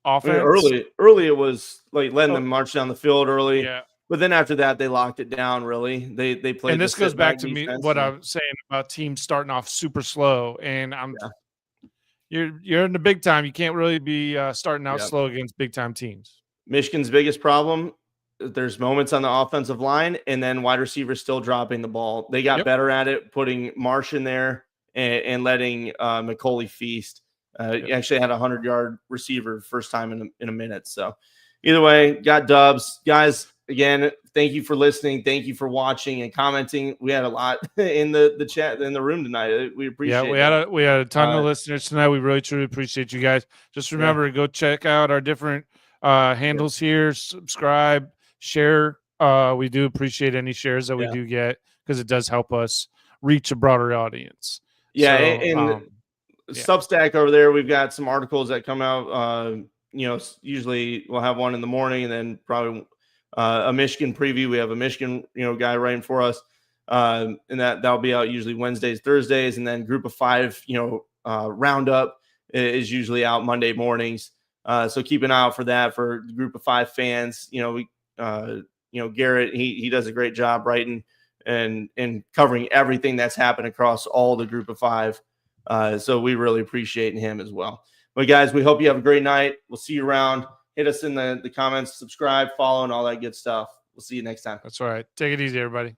offense. I mean, early it was like letting them march down the field early. Yeah. But then after that, they locked it down. Really, they played. And this goes back to me what I was saying about teams starting off super slow, and You're in the big time. You can't really be starting out slow against big time teams. Michigan's biggest problem, there's moments on the offensive line and then wide receivers still dropping the ball. They got better at it, putting Marsh in there and letting McCauley feast. He actually had a 100-yard receiver first time in a minute. So either way, got dubs. Guys, again, thank you for listening. Thank you for watching and commenting. We had a lot in the chat in the room tonight. We appreciate it. We had a ton of listeners tonight. We really truly appreciate you guys. Just remember to go check out our different handles here. Subscribe, share We do appreciate any shares that we Yeah. do get because it does help us reach a broader audience. Yeah, So, and yeah. Substack over there, we've got some articles that come out. Usually we'll have one in the morning, and then probably a Michigan preview. We have a Michigan, guy writing for us, and that'll be out usually Wednesdays, Thursdays, and then Group of Five, roundup is usually out Monday mornings. So keep an eye out for that for the Group of Five fans. Garrett, he does a great job writing and covering everything that's happened across all the Group of Five. So we really appreciate him as well. But guys, we hope you have a great night. We'll see you around. Hit us in the comments, subscribe, follow, and all that good stuff. We'll see you next time. That's all right. Take it easy, everybody.